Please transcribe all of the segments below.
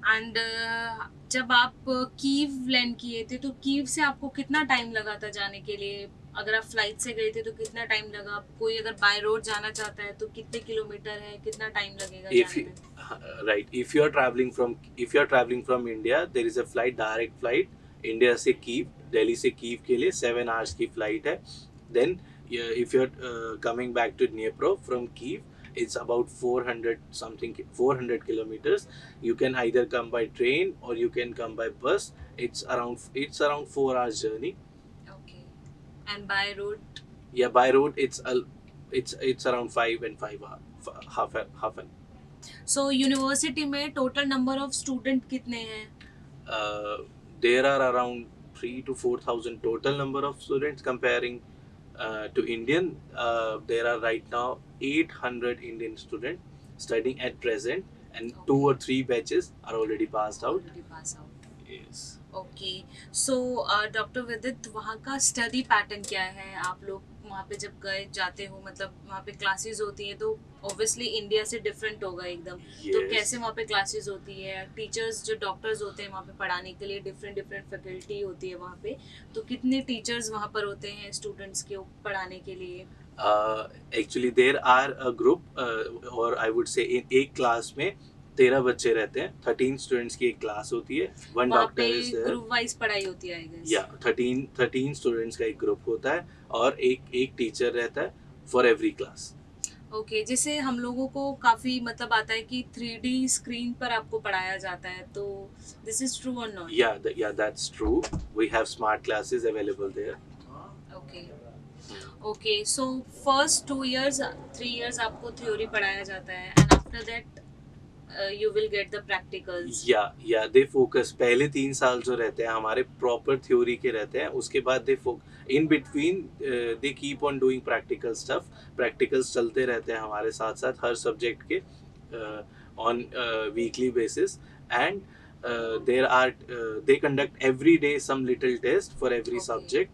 And जब आप Kyiv land किए थे तो कीव से आपको कितना टाइम लगा था जाने के लिए? अगर आप फ्लाइट से गए थे तो कितना टाइम लगा? कोई अगर बाय रोड जाना चाहता है तो कितने किलोमीटर है, कितना टाइम लगेगा If जाने you, में? right, if you're traveling from India, there is a flight, direct flight, India से कीव, दिल्ली से कीव के लिए 7 hours की flight है. Then if you're coming back to Dnipro from Kiev, it's about 400 something 400 kilometers. You can either come by train or you can come by bus. It's around 4 hours journey. Okay. And by road? Yeah, by road it's around 5 and 5 hour, half an. So university में total number of student कितने हैं? uh, there are around 3 to 4,000 total number of students comparing to Indian. There are right now 800 Indian students studying at present, and two Okay. or three batches are already passed out. Already pass out. Yes. Okay. So doctor विदित, वहाँ का study pattern क्या है? आप लोग वहाँ पे जब गए जाते हो, मतलब वहाँ पे क्लासेस होती हैं तो ऑब्वियसली इंडिया से डिफरेंट होगा एकदम. तो Yes. कैसे वहाँ पे क्लासेस होती है? टीचर्स जो डॉक्टर्स होते हैं वहाँ पे पढ़ाने के लिए डिफरेंट डिफरेंट फैकल्टी होती है वहाँ पे, तो कितने टीचर्स वहाँ पर होते हैं स्टूडेंट्स के पढ़ाने के लिए? Actually there are a group, or I would say in एक क्लास में 13 बच्चे रहते हैं. 13 स्टूडेंट्स की एक क्लास होती है. One वहाँ doctor पे is there. ग्रुप वाइज पढ़ाई होती है आई गेस. या 13 स्टूडेंट्स का एक ग्रुप होता है और एक एक टीचर रहता है फॉर एवरी क्लास. ओके. जैसे हम लोगों को काफी मतलब आता है कि 3D स्क्रीन पर आपको पढ़ाया जाता है, तो दिस इज ट्रू और not? Yeah, that's true. We have smart classes available there. Okay. Okay. So first 2 years 3 years आपको थ्योरी पढ़ाया जाता है and after that you will get the practicals. या दे फोकस पहले 3 साल जो रहते हैं हमारे प्रॉपर थ्योरी के रहते हैं. उसके बाद in between they keep on doing practical stuff. Practicals चलते रहते हैं हमारे साथ साथ हर सब्जेक्ट के on weekly basis. And they conduct every day some little test for every Okay. Subject.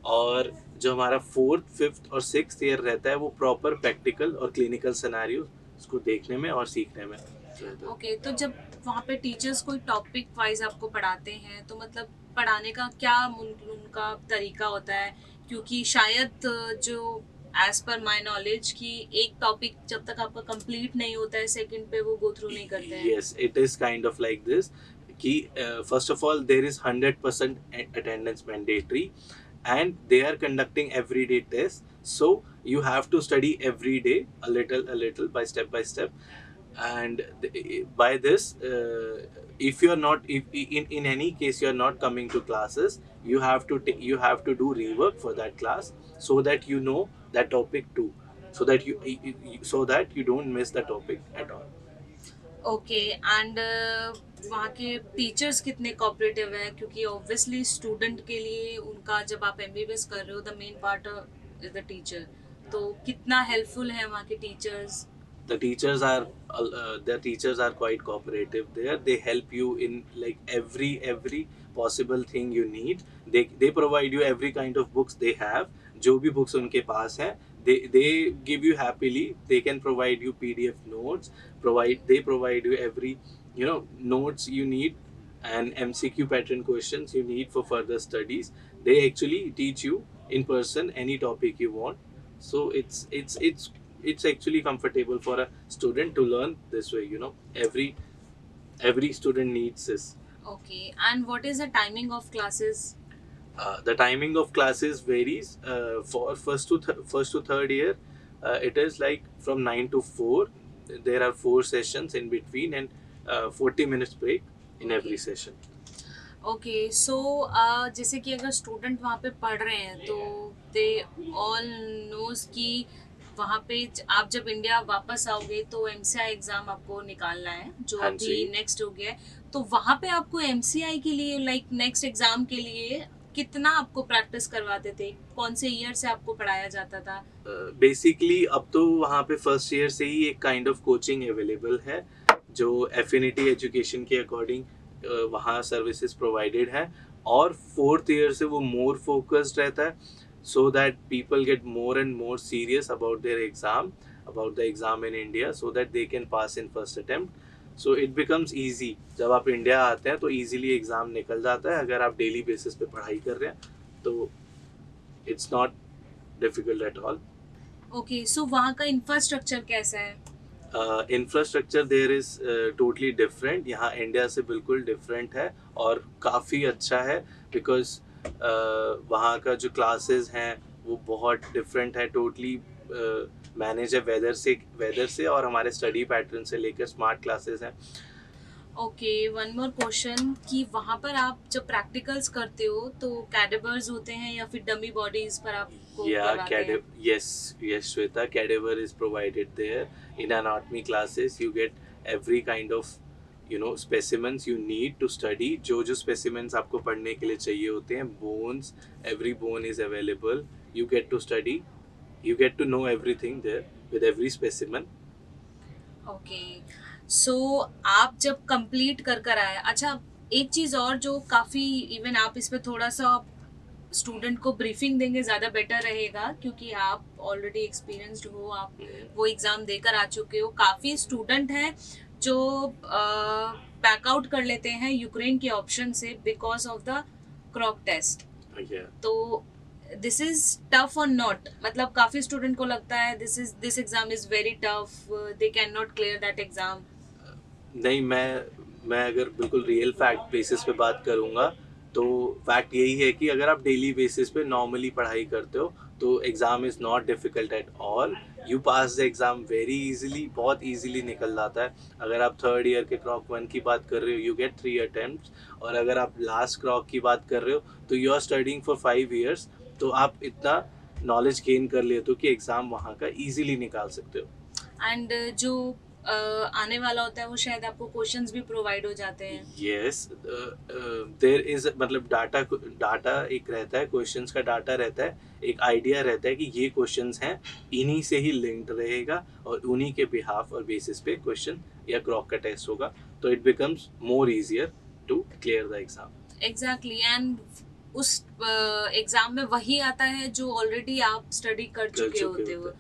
और जो हमारा 4th, 5th और 6th ईयर रहता है वो प्रॉपर प्रैक्टिकल और क्लिनिकल सिनेरियो उसको देखने में और सीखने में रहता है. ओके. तो जब वहाँ पे टीचर्स कोई टॉपिक वाइज आपको पढ़ाते हैं तो मतलब पढ़ाने का क्या उनका तरीका होता है? क्योंकि शायद जो एज पर माय नॉलेज कि एक टॉपिक जब तक आपका कंप्लीट नहीं होता है सेकंड पे वो गो थ्रू नहीं करते हैं. Yes, it is kind of like this. कि first of all there is 100% attendance mandatory, and they are conducting everyday tests. So you have to study every day a little by step. And by this, if you are not, if in any case you are not coming to classes, you have to do rework for that class so that you know that topic too, so that you don't miss the topic at all. Okay. And वहाँ के teachers कितने cooperative है? क्योंकि obviously student के लिए उनका जब आप एमबीबीएस कर रहे हो the main part is the teacher, तो कितना हेल्पफुल है वहाँ के teachers? The teachers are quite cooperative there. They help you in like every possible thing you need. They provide you every kind of books they have. जो भी books उनके पास है, they give you happily. They can provide you PDF notes. They provide you every notes you need, and MCQ pattern questions you need for further studies. They actually teach you in person any topic you want. So it's actually comfortable for a student to learn this way. Every student needs this. Okay. And what is the timing of classes? The timing of classes varies. For first to third year, it is like from 9 to 4. There are 4 sessions in between, and 40 minutes break in every session. Okay. So जैसे कि अगर student वहाँ पे पढ़ रहे हैं तो they all knows कि वहाँ पे आप जब इंडिया वापस आओगे तो एमसीआई एग्जाम आपको निकालना है जो हाँ अभी जी. नेक्स्ट हो गया है. तो वहाँ पे आपको एमसीआई के लिए लाइक नेक्स्ट एग्जाम के लिए कितना आपको प्रैक्टिस करवाते थे? कौन से ईयर से आपको पढ़ाया जाता था? बेसिकली अब तो वहाँ पे फर्स्ट ईयर से ही एक काइंड ऑफ कोचिंग अवेलेबल है जो एफिनिटी एजुकेशन के अकॉर्डिंग वहाँ सर्विसेज प्रोवाइडेड है. और 4th ईयर से वो मोर फोकस्ड रहता है, so that people get more and more serious about the exam in India, so that they can pass in first attempt. So it becomes easy. जब आप India आते हैं तो ईजिली एग्ज़ाम निकल जाता है अगर आप डेली बेसिस पे पढ़ाई कर रहे हैं, तो it's not difficult at all. Okay, so वहाँ का इंफ्रास्ट्रक्चर कैसा है? Infrastructure there is totally different, यहाँ इंडिया से बिल्कुल डिफरेंट है और काफ़ी अच्छा है, बिकॉज वहाँ का जो क्लासेस हैं वो बहुत डिफरेंट है, टोटली मैनेज है वेदर से और हमारे स्टडी पैटर्न से लेकर स्मार्ट क्लासेस हैं। ओके, वन मोर क्वेश्चन कि वहाँ पर आप जब प्रैक्टिकल्स करते हो तो कैडेवर्स होते हैं या फिर डमी बॉडीज पर आपको Yeah, करवाते हैं? yes, Shweta, cadaver is provided there. In anatomy classes, you get every kind of, specimens you need to study. जो specimens आपको पढ़ने के लिए चाहिए होते हैं, bones, every bone is available. You get to study. You get to know everything there with every specimen. Okay, so आप जब कंप्लीट कर कर आए, अच्छा एक चीज़ और जो काफ़ी, इवन आप इस पे थोड़ा सा स्टूडेंट को ब्रीफिंग देंगे ज़्यादा बेटर रहेगा, क्योंकि आप ऑलरेडी एक्सपीरियंस्ड हो, आप वो एग्ज़ाम देकर आ चुके हो। काफ़ी स्टूडेंट हैं जो बैकआउट कर लेते हैं यूक्रेन के ऑप्शन से because of the crock test. Yeah. तो दिस इज टफ और नॉट, मतलब काफ़ी स्टूडेंट को लगता है this exam is very tough, they can not clear that exam. नहीं, मैं अगर बिल्कुल रियल फैक्ट बेसिस पे बात करूँगा, तो फैक्ट यही है कि अगर आप डेली बेसिस पे नॉर्मली पढ़ाई करते हो तो exam is not difficult at all. You pass the exam very easily, बहुत इजीली निकल जाता है। अगर आप थर्ड ईयर के क्रॉक 1 की बात कर रहे हो, यू गेट 3 अटेम्प्ट्स, और अगर आप लास्ट क्रॉक की बात कर रहे हो तो you are studying for 5 years, तो आप इतना नॉलेज गेन कर लेते हो कि एग्ज़ाम वहाँ का ईजिली निकाल सकते हो। एंड जो आने वाला होता है वो शायद आपको क्वेश्चंस भी प्रोवाइड हो जाते हैं। यस, देयर इज, मतलब डाटा एक रहता है, क्वेश्चंस का डाटा रहता है, एक आइडिया रहता है कि ये क्वेश्चंस हैं, इन्हीं से ही लिंक्ड रहेगा और उन्हीं के बिहाफ और बेसिस पे क्वेश्चन या क्रॉक का टेस्ट होगा, तो it becomes more easier to clear the exam. Exactly, and उस एग्जाम में वही आता है जो ऑलरेडी आप स्टडी कर चुके होते हो।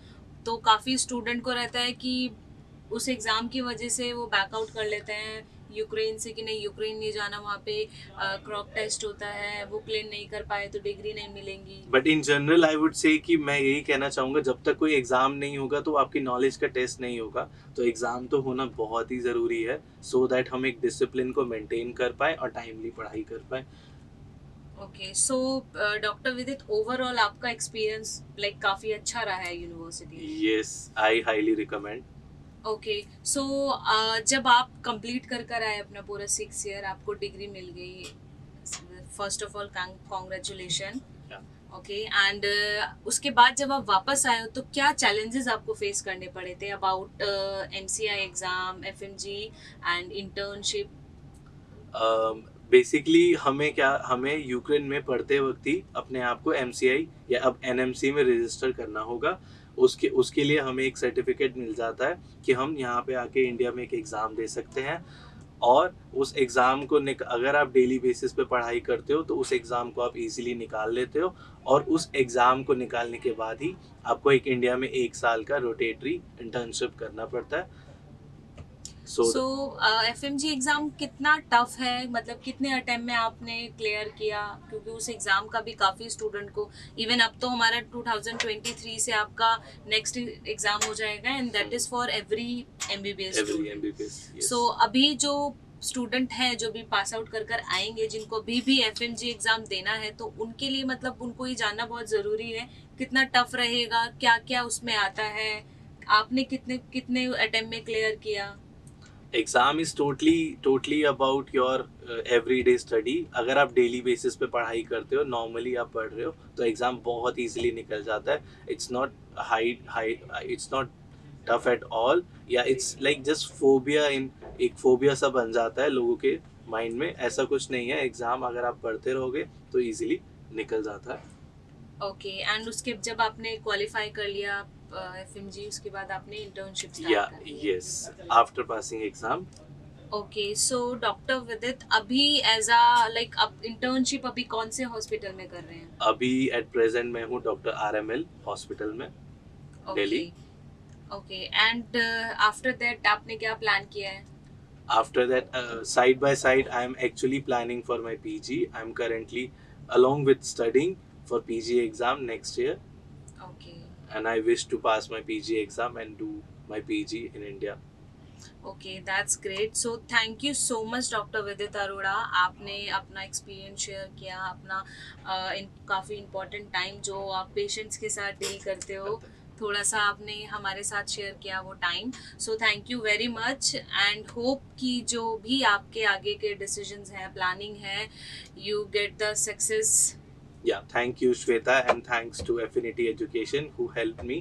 तो काफ़ी स्टूडेंट को रहता है कि उस एग्ज़ाम की वजह से वो बैकआउट कर लेते हैं यूक्रेन से, कि नहीं यूक्रेन नहीं जाना, वहाँ पे क्रॉक टेस्ट होता है, वो क्लियर नहीं कर पाए तो डिग्री नहीं मिलेंगी। But in general I would say कि मैं यही कहना चाहूँगा, जब तक कोई एग्ज़ाम नहीं होगा तो आपकी नॉलेज का टेस्ट नहीं होगा, तो एग्ज़ाम तो होना बहुत ही ज़रूरी है, सो दैट हम एक डिसिप्लिन को मेंटेन कर पाए और टाइमली पढ़ाई कर पाए। Okay, so doctor Vidit, overall आपका एक्सपीरियंस लाइक काफ़ी अच्छा रहा है university? Yes, I highly recommend. Okay, so जब आप कंप्लीट कर कर आए अपना पूरा 6 ईयर, आपको डिग्री मिल गई, first of all congratulation. Okay, and उसके बाद जब आप वापस आए हो तो क्या चैलेंजेस आपको फेस करने पड़े थे about MCI exam, FMG and internship? Basically हमें यूक्रेन में पढ़ते वक्त ही अपने आप को MCI या अब NMC में रजिस्टर करना होगा। उसके लिए हमें एक सर्टिफिकेट मिल जाता है कि हम यहाँ पे आके इंडिया में एक एग्ज़ाम दे सकते हैं, और उस एग्ज़ाम को अगर आप डेली बेसिस पे पढ़ाई करते हो तो उस एग्ज़ाम को आप इजीली निकाल लेते हो, और उस एग्ज़ाम को निकालने के बाद ही आपको एक इंडिया में 1 साल का रोटेटरी इंटर्नशिप करना पड़ता है। सो FMG एग्ज़ाम कितना टफ है, मतलब कितने अटेम्प्ट में आपने क्लियर किया? क्योंकि उस एग्ज़ाम का भी काफ़ी स्टूडेंट को, इवन अब तो हमारा 2023 से आपका नेक्स्ट एग्ज़ाम हो जाएगा, and that is for every MBBS student. So अभी जो स्टूडेंट हैं जो भी पास आउट कर कर आएंगे, जिनको अभी भी FMG एग्ज़ाम देना है, तो उनके लिए मतलब उनको ये जानना बहुत ज़रूरी है कितना टफ रहेगा, क्या क्या उसमें आता है, आपने कितने कितने अटेम्प्ट में क्लियर किया? Exam is totally about your everyday study. अगर आप डेली बेसिस पे पढ़ाई करते हो, नॉर्मली आप पढ़ रहे हो, तो एग्ज़ाम बहुत इजीली निकल जाता है। It's not tough at all, या इट्स लाइक जस्ट फोबिया, एक फोबिया सा बन जाता है लोगों के माइंड में, ऐसा कुछ नहीं है। एग्ज़ाम अगर आप पढ़ते रहोगे तो इजीली निकल जाता है। ओके, एंड उसके जब आपने क्वालिफाई कर लिया FMG, उसके बाद आपने इंटर्नशिप या स्टार्ट कर? Yes, after passing exam. Okay, so doctor विदित, अभी एज अ लाइक आप इंटर्नशिप अभी कौन से हॉस्पिटल में कर रहे हैं? अभी एट प्रेजेंट मैं हूँ डॉक्टर RML हॉस्पिटल में, Delhi. Okay, and after that आपने क्या प्लान किया है? After that, side by side, I am actually planning for my PG. I'm currently along with studying for PG exam next year, okay and I wish to pass my PG exam and do my PG in India. Okay, that's great. So thank you so much doctor विदित अरोड़ा. आपने अपना experience share किया, अपना काफ़ी important time जो आप patients के साथ डील करते हो, थोड़ा सा आपने हमारे साथ शेयर किया वो time. So thank you very much and hope कि जो भी आपके आगे के डिसीजंस हैं, प्लानिंग है, you get the success. Yeah, thank you, Shweta, and thanks to Affinity Education who helped me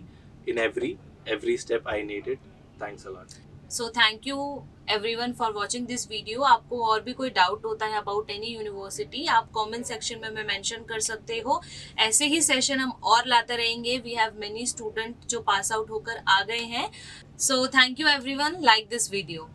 in every step I needed. Thanks a lot. So thank you everyone for watching this video. आपको और भी कोई doubt होता है about any university, आप comment section में mention कर सकते हो. ऐसे ही सेशन हम और लाते रहेंगे. वी हैव मेनी स्टूडेंट जो पास आउट होकर आ गए हैं. So thank you everyone. Like this video.